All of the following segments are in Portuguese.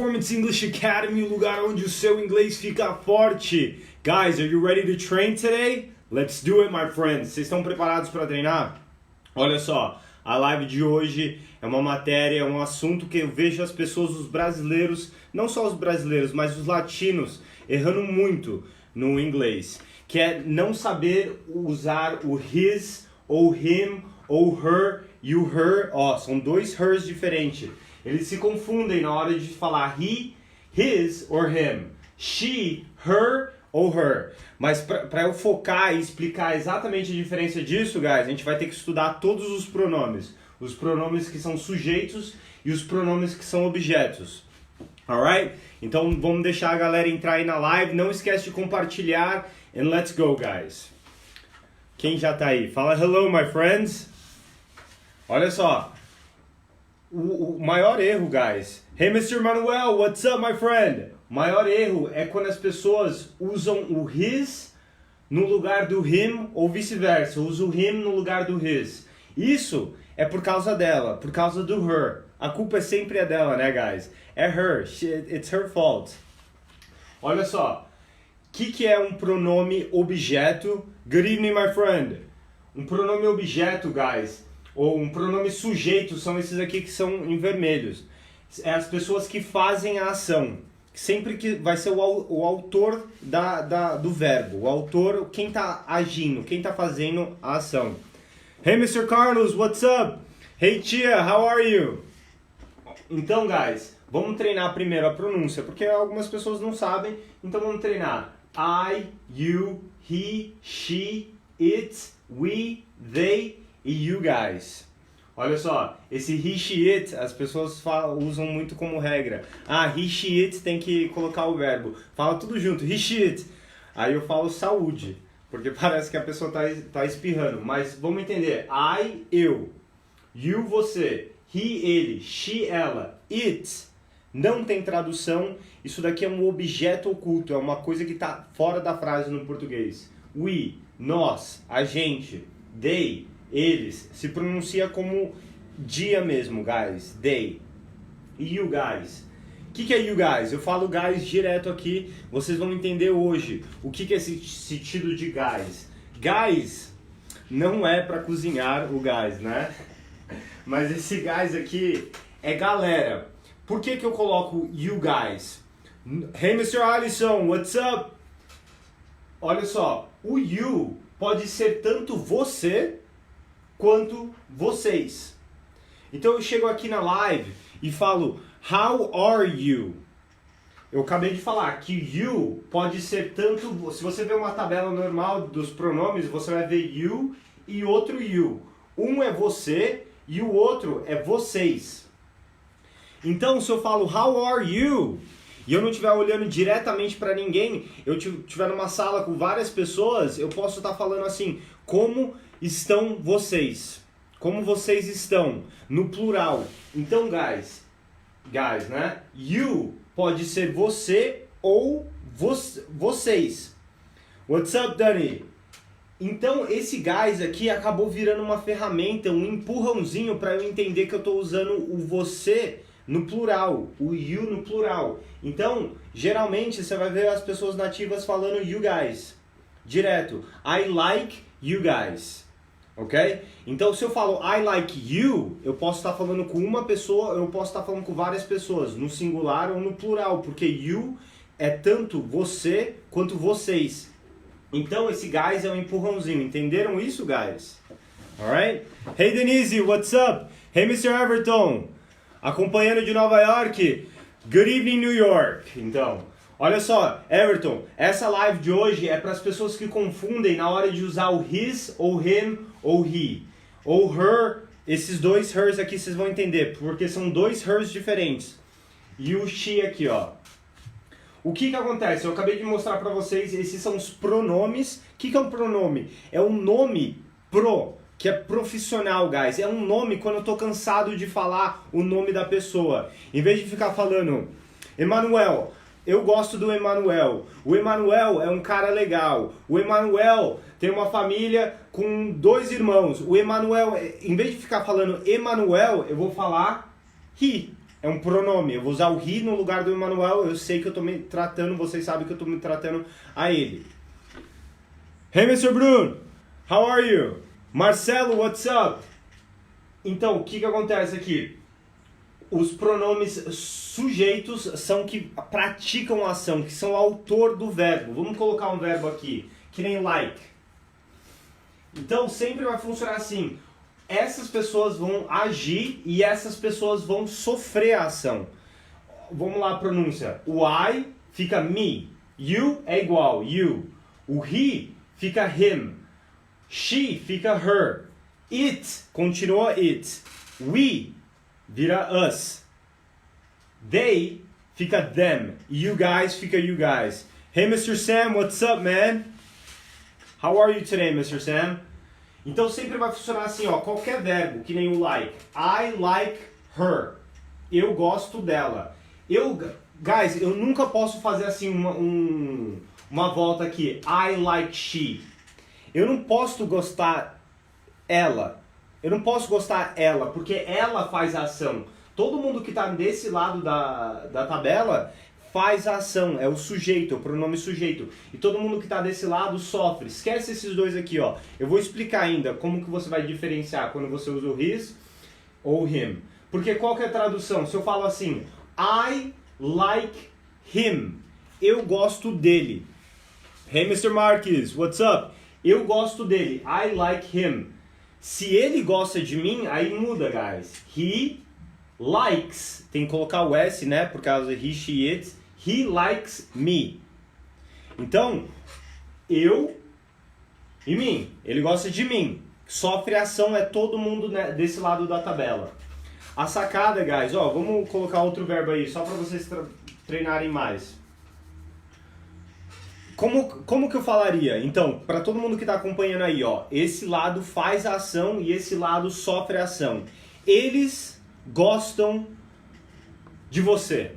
Performance English Academy, o lugar onde o seu inglês fica forte. Guys, are you ready to train today? Let's do it, my friends. Vocês estão preparados para treinar? Olha só, a live de hoje é uma matéria, é um assunto que eu vejo as pessoas, os brasileiros, não só os brasileiros, mas os latinos, errando muito no inglês, que é não saber usar o his, ou him, ou her e o her. Ó, são dois hers diferentes. Eles se confundem na hora de falar he, his or him, she, her ou her. Mas para eu focar e explicar exatamente a diferença disso, guys, a gente vai ter que estudar todos os pronomes. Os pronomes que são sujeitos e os pronomes que são objetos. Alright? Então vamos deixar a galera entrar aí na live. Não esquece de compartilhar. And let's go, guys. Quem já tá aí? Fala hello, my friends. Olha só. O maior erro, guys. Hey, Mr. Manuel, what's up, my friend? O maior erro é quando as pessoas usam o his no lugar do him ou vice-versa. Usa o him no lugar do his. Isso é por causa dela, por causa do her. A culpa é sempre a dela, né, guys? É her. It's her fault. Olha só. O que é um pronome objeto? Good evening, my friend. Um pronome objeto, guys, ou um pronome sujeito, são esses aqui que são em vermelhos. É as pessoas que fazem a ação. Sempre que vai ser o autor do verbo. O autor, quem está agindo, quem está fazendo a ação. Hey, Mr. Carlos, what's up? Hey, tia, how are you? Então, guys, vamos treinar primeiro a pronúncia, porque algumas pessoas não sabem. Então, vamos treinar. I, you, he, she, it, we, they e you guys. Olha só, esse he, she, it, as pessoas usam muito como regra. Ah, he, she, it tem que colocar o verbo. Fala tudo junto, he, she, it. Aí eu falo saúde, porque parece que a pessoa tá espirrando. Mas vamos entender. I, eu. You, você. He, ele. She, ela. It. Não tem tradução. Isso daqui é um objeto oculto. É uma coisa que está fora da frase no português. We, nós, a gente. They, eles. Se pronuncia como dia mesmo, guys. They. E you guys. O que é you guys? Eu falo guys direto aqui. Vocês vão entender hoje o que é esse sentido de guys. Guys não é para cozinhar o guys, né? Mas esse guys aqui é galera. Por que eu coloco you guys? Hey, Mr. Alisson, what's up? Olha só, o you pode ser tanto você quanto vocês. Então eu chego aqui na live e falo, how are you? Eu acabei de falar que you pode ser tanto... Se você ver uma tabela normal dos pronomes, você vai ver you e outro you. Um é você e o outro é vocês. Então, se eu falo, how are you? E eu não estiver olhando diretamente para ninguém, eu estiver numa sala com várias pessoas, eu posso estar falando assim, como estão vocês? Como vocês estão? No plural. Então, guys, né? You pode ser você ou vocês. What's up, Dani? Então, esse guys aqui acabou virando uma ferramenta, um empurrãozinho para eu entender que eu estou usando o você no plural, o you no plural. Então, geralmente você vai ver as pessoas nativas falando you guys, direto. I like you guys, ok? Então, se eu falo I like you, eu posso estar falando com uma pessoa, eu posso estar falando com várias pessoas, no singular ou no plural, porque you é tanto você quanto vocês. Então, esse guys é um empurrãozinho. Entenderam isso, guys? Alright? Hey, Denise, what's up? Hey, Mr. Everton. Acompanhando de Nova York. Good evening, New York. Então, olha só, Everton, essa live de hoje é para as pessoas que confundem na hora de usar o his, ou him, ou he. Ou her, esses dois hers aqui vocês vão entender, porque são dois hers diferentes. E o she aqui, ó. O que acontece? Eu acabei de mostrar para vocês, esses são os pronomes. O que é um pronome? É um nome que é profissional, guys. É um nome quando eu tô cansado de falar o nome da pessoa. Em vez de ficar falando, Emanuel, eu gosto do Emanuel. O Emanuel é um cara legal. O Emanuel tem uma família com 2 irmãos. O Emanuel, em vez de ficar falando Emanuel, eu vou falar he. é um pronome. Eu vou usar o he no lugar do Emanuel. Eu sei que eu tô me tratando, vocês sabem que eu tô me tratando a ele. Hey, Mr. Bruno, how are you? Marcelo, what's up? Então, o que acontece aqui? Os pronomes sujeitos são que praticam a ação, que são o autor do verbo. Vamos colocar um verbo aqui, que nem like. Então, sempre vai funcionar assim. Essas pessoas vão agir e essas pessoas vão sofrer a ação. Vamos lá a pronúncia. O I fica me. You é igual, you. O he fica him. She fica her. It continua it. We vira us. They fica them. You guys fica you guys. Hey, Mr. Sam, what's up, man? How are you today, Mr. Sam? Então sempre vai funcionar assim, ó, qualquer verbo, que nem o like. I like her. Eu gosto dela. Guys, eu nunca posso fazer assim uma volta aqui. I like she. Eu não posso gostar ela. Eu não posso gostar ela, porque ela faz a ação. Todo mundo que está desse lado da tabela faz a ação, é o sujeito, é o pronome sujeito. E todo mundo que está desse lado sofre. Esquece esses dois aqui, ó. Eu vou explicar ainda como que você vai diferenciar quando você usa o his ou him. Porque qual que é a tradução? Se eu falo assim, I like him. Eu gosto dele. Hey, Mr. Marques, what's up? Eu gosto dele. I like him. Se ele gosta de mim, aí muda, guys. He likes. Tem que colocar o S, né? Por causa de he, she, it. He likes me. Então, eu e mim. Ele gosta de mim. Sofre ação é todo mundo, né, desse lado da tabela. A sacada, guys, ó, vamos colocar outro verbo aí, só para vocês treinarem mais. Como que eu falaria? Então, para todo mundo que está acompanhando aí, ó, esse lado faz a ação e esse lado sofre a ação. Eles gostam de você.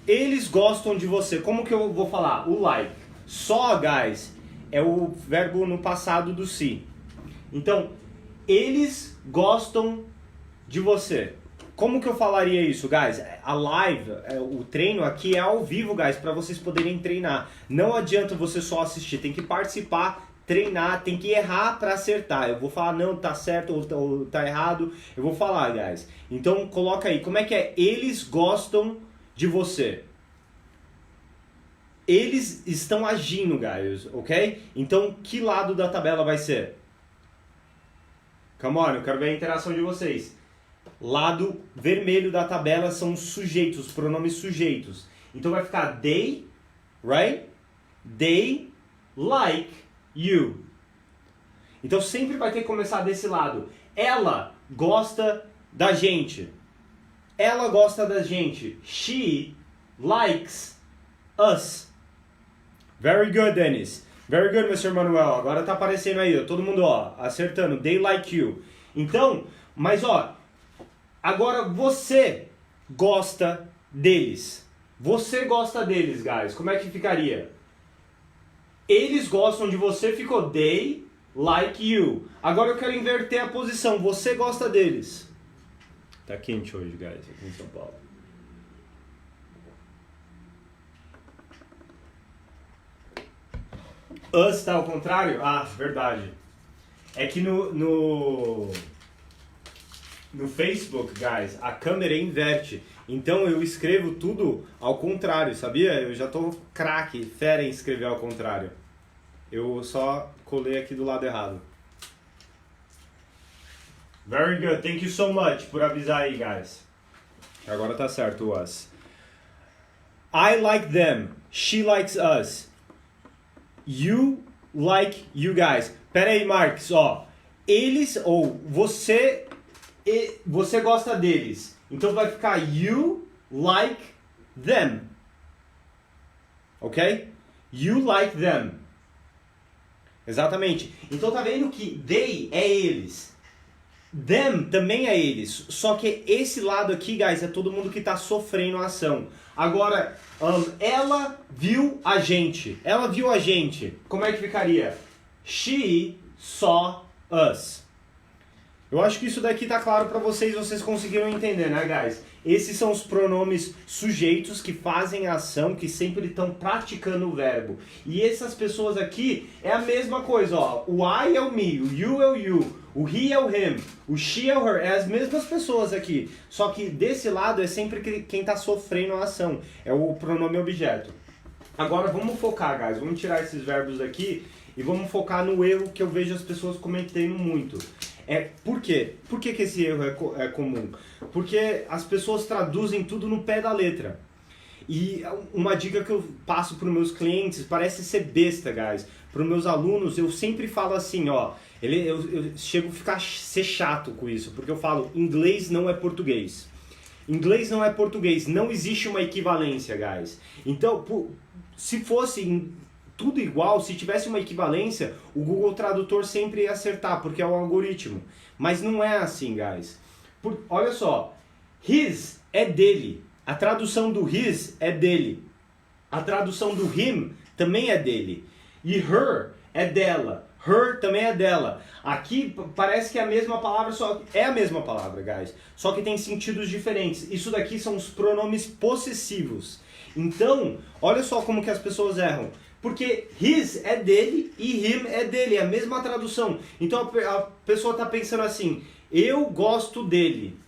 Eles gostam de você. Como que eu vou falar? O like. Só, guys, é o verbo no passado do se. Então, eles gostam de você. Como que eu falaria isso, guys? A live, o treino aqui é ao vivo, guys, para vocês poderem treinar. Não adianta você só assistir, tem que participar, treinar, tem que errar para acertar. Eu vou falar, não, tá certo ou tá errado. Eu vou falar, guys. Então, coloca aí, como é que é? Eles gostam de você. Eles estão agindo, guys, ok? Então, que lado da tabela vai ser? Come on, eu quero ver a interação de vocês. Lado vermelho da tabela são os sujeitos, os pronomes sujeitos. Então vai ficar they, right? They like you. Então sempre vai ter que começar desse lado. Ela gosta da gente. Ela gosta da gente. She likes us. Very good, Dennis. Very good, Mr. Manuel. Agora tá aparecendo aí, ó, todo mundo, ó, acertando. They like you. Então, mas ó, agora você gosta deles. Você gosta deles, guys. Como é que ficaria? Eles gostam de você, ficou they like you. Agora eu quero inverter a posição. Você gosta deles. Tá quente hoje, guys, aqui em São Paulo. Us tá ao contrário? Ah, verdade. É que no Facebook, guys, a câmera inverte. Então eu escrevo tudo ao contrário, sabia? Eu já tô craque, fera em escrever ao contrário. Eu só colei aqui do lado errado. Very good, thank you so much por avisar aí, guys. Agora tá certo o us. I like them, she likes us. You like you guys. Pera aí, Marcos, ó. Eles ou você gosta deles. Então vai ficar you like them. Ok? You like them. Exatamente. Então tá vendo que they é eles. Them também é eles. Só que esse lado aqui, guys, é todo mundo que tá sofrendo a ação. Agora, ela viu a gente. Ela viu a gente. Como é que ficaria? She saw us. Eu acho que isso daqui tá claro para vocês conseguiram entender, né, guys? Esses são os pronomes sujeitos que fazem a ação, que sempre estão praticando o verbo. E essas pessoas aqui é a mesma coisa, ó. O I é o me, o you é o you, o he é o him, o she é o her. É as mesmas pessoas aqui. Só que desse lado é sempre quem tá sofrendo a ação. É o pronome objeto. Agora vamos focar, guys. Vamos tirar esses verbos daqui e vamos focar no erro que eu vejo as pessoas cometendo muito. Por quê? Por que esse erro é comum? Porque as pessoas traduzem tudo no pé da letra. E uma dica que eu passo para os meus clientes, parece ser besta, guys. Para os meus alunos, eu sempre falo assim, ó. Eu chego a ser chato com isso, porque eu falo, inglês não é português. Inglês não é português, não existe uma equivalência, guys. Então, se fosse tudo igual, se tivesse uma equivalência, o Google Tradutor sempre ia acertar, porque é um algoritmo. Mas não é assim, guys. Olha só, his é dele. A tradução do his é dele. A tradução do him também é dele. E her é dela. Her também é dela. Aqui parece que é a mesma palavra, só é a mesma palavra, guys. Só que tem sentidos diferentes. Isso daqui são os pronomes possessivos. Então, olha só como que as pessoas erram. Porque his é dele e him é dele, é a mesma tradução. Então a pessoa está pensando assim, eu gosto dele.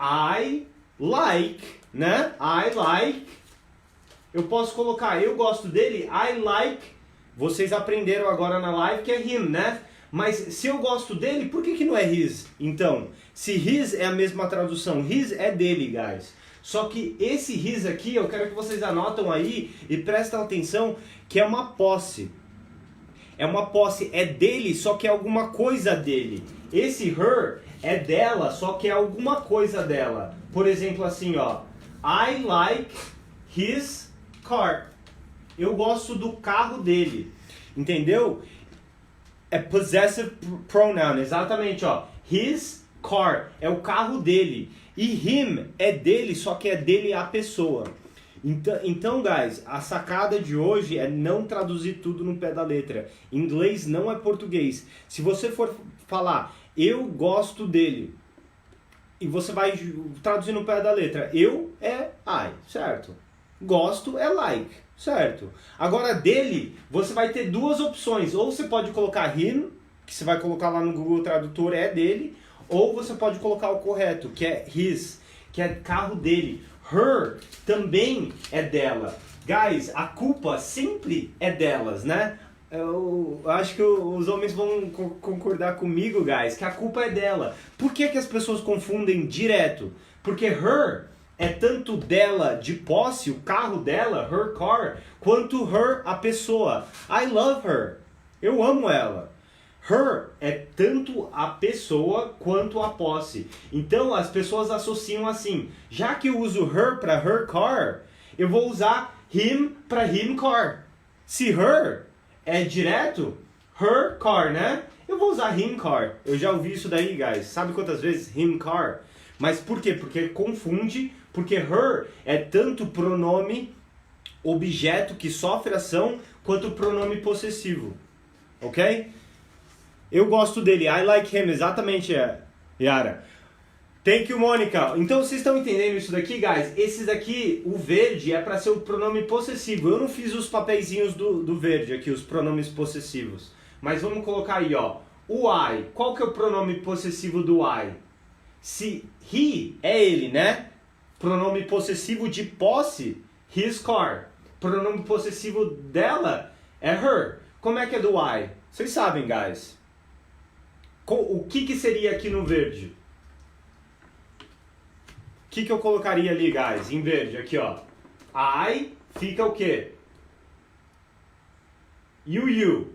I like, né? I like. Eu posso colocar, eu gosto dele, I like. Vocês aprenderam agora na live que é him, né? Mas se eu gosto dele, por que não é his? Então, se his é a mesma tradução, his é dele, guys. Só que esse his aqui, eu quero que vocês anotam aí e prestem atenção que é uma posse. É uma posse, é dele, só que é alguma coisa dele. Esse her é dela, só que é alguma coisa dela. Por exemplo, assim, ó. I like his car. Eu gosto do carro dele. Entendeu? É possessive pronoun, exatamente, ó. His car é o carro dele. E him é dele, só que é dele a pessoa. Então, guys, a sacada de hoje é não traduzir tudo no pé da letra. Inglês não é português. Se você for falar, eu gosto dele, e você vai traduzir no pé da letra, eu é I, certo? Gosto é like, certo? Agora, dele, você vai ter duas opções. Ou você pode colocar him, que você vai colocar lá no Google Tradutor, é dele. Ou você pode colocar o correto, que é his, que é carro dele. Her também é dela. Guys, a culpa sempre é delas, né? Eu acho que os homens vão concordar comigo, guys, que a culpa é dela. Por que as pessoas confundem direto? Porque her é tanto dela de posse, o carro dela, her car, quanto her, a pessoa. I love her. Eu amo ela. Her é tanto a pessoa quanto a posse. Então as pessoas associam assim. Já que eu uso her para her car, eu vou usar him para him car. Se her é direto, her car, né? Eu vou usar him car. Eu já ouvi isso daí, guys. Sabe quantas vezes? Him car. Mas por quê? Porque confunde. Porque her é tanto pronome objeto que sofre ação, quanto pronome possessivo. Ok? Eu gosto dele. I like him. Exatamente, Yara. Thank you, Mônica. Então, vocês estão entendendo isso daqui, guys? Esses aqui, o verde é para ser o pronome possessivo. Eu não fiz os papeizinhos do verde aqui, os pronomes possessivos. Mas vamos colocar aí, ó. O I. Qual que é o pronome possessivo do I? Se he é ele, né? Pronome possessivo de posse, his car. Pronome possessivo dela é her. Como é que é do I? Vocês sabem, guys. O que seria aqui no verde? O que eu colocaria ali, guys, em verde? Aqui, ó. I fica o quê? You.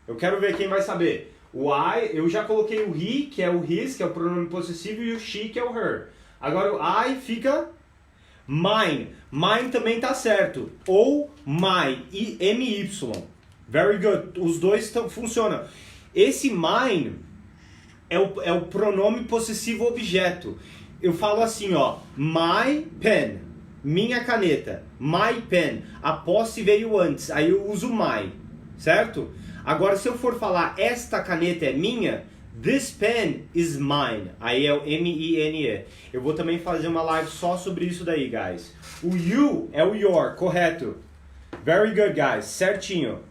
Eu quero ver quem vai saber. O I, eu já coloquei o he, que é o his, que é o pronome possessivo, e o she, que é o her. Agora o I fica mine. Mine também tá certo. Ou my, M-Y. Very good. Os dois funcionam. Esse mine é o pronome possessivo objeto. Eu falo assim, ó, my pen, minha caneta, my pen. A posse veio antes, aí eu uso my, certo? Agora, se eu for falar esta caneta é minha, This pen is mine. Aí é o M-I-N-E. Eu vou também fazer uma live só sobre isso daí, guys. O you é o your, correto. Very good, guys. Certinho.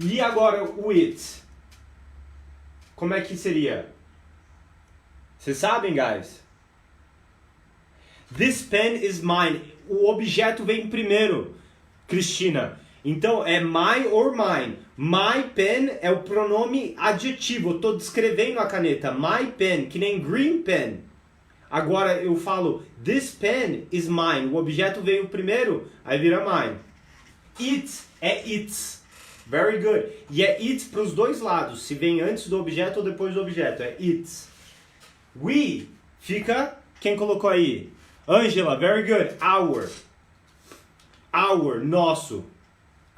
E agora o it. Como é que seria? Vocês sabem, guys? This pen is mine. O objeto vem primeiro, Cristina. Então é my or mine. My pen é o pronome adjetivo. Eu estou descrevendo a caneta. My pen, que nem green pen. Agora eu falo this pen is mine. O objeto veio primeiro, aí vira mine. It é its. Very good. E é it para os dois lados. Se vem antes do objeto ou depois do objeto. É its. We fica... Quem colocou aí? Angela, very good. Our. Our, nosso.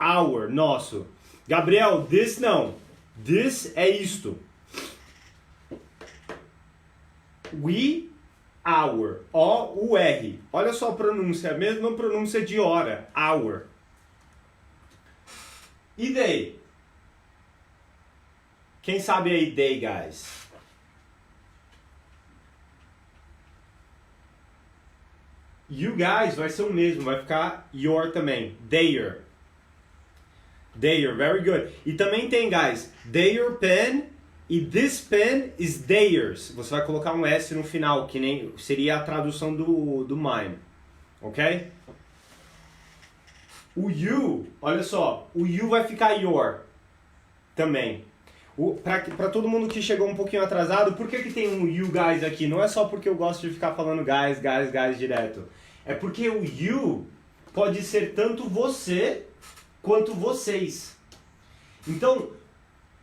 Our, nosso. Gabriel, this não. This é isto. We, our. O-U-R. Olha só a pronúncia. A mesma pronúncia de hora. Our. E they? Quem sabe aí they, guys? You guys vai ser o mesmo, vai ficar your também. Their. Their, very good. E também tem, guys, their pen e this pen is theirs. Você vai colocar um S no final, que nem seria a tradução do mine. Ok? O you, olha só, o you vai ficar your também. Pra todo mundo que chegou um pouquinho atrasado, por que tem um you guys aqui? Não é só porque eu gosto de ficar falando guys, guys, guys direto. É porque o you pode ser tanto você quanto vocês. Então,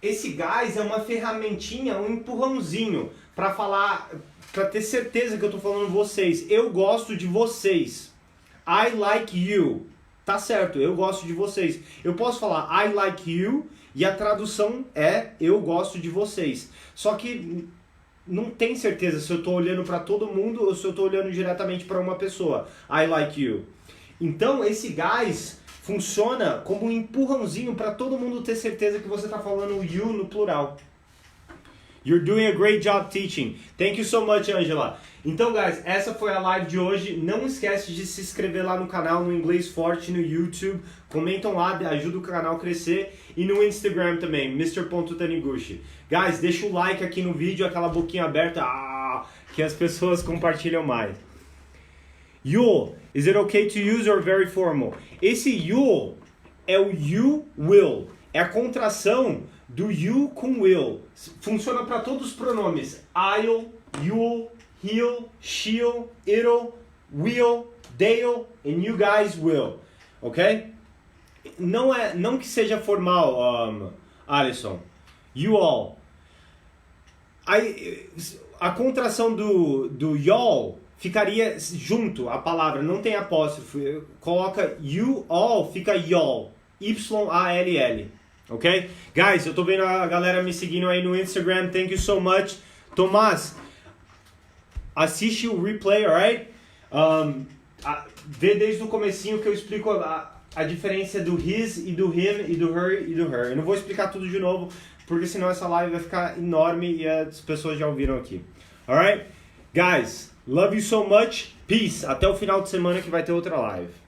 esse guys é uma ferramentinha, um empurrãozinho para falar, para ter certeza que eu tô falando vocês. Eu gosto de vocês. I like you. Tá certo, eu gosto de vocês. Eu posso falar I like you e a tradução é eu gosto de vocês. Só que não tem certeza se eu estou olhando para todo mundo ou se eu estou olhando diretamente para uma pessoa. I like you. Então esse guys funciona como um empurrãozinho para todo mundo ter certeza que você está falando you no plural. You're doing a great job teaching. Thank you so much, Angela. Então, guys, essa foi a live de hoje. Não esquece de se inscrever lá no canal, no Inglês Forte, no YouTube. Comentam lá, ajuda o canal a crescer. E no Instagram também, Mr.Taniguchi. Guys, deixa o like aqui no vídeo, aquela boquinha aberta, que as pessoas compartilham mais. You'll, is it okay to use or very formal? Esse you'll é o you will. É a contração do you com will. Funciona para todos os pronomes. I'll, you'll, he'll, she'll, it'll, we'll, they'll, and you guys will. Ok? Não que seja formal, Alisson. You all. A contração do y'all ficaria junto a palavra, não tem apóstrofo. Coloca you all, fica y'all. Y-A-L-L. Ok? Guys, eu tô vendo a galera me seguindo aí no Instagram. Thank you so much. Tomás, assiste o replay, alright? Vê desde o comecinho que eu explico a diferença do his e do him e do her e do her. Eu não vou explicar tudo de novo, porque senão essa live vai ficar enorme e as pessoas já ouviram aqui. Alright? Guys, love you so much. Peace. Até o final de semana que vai ter outra live.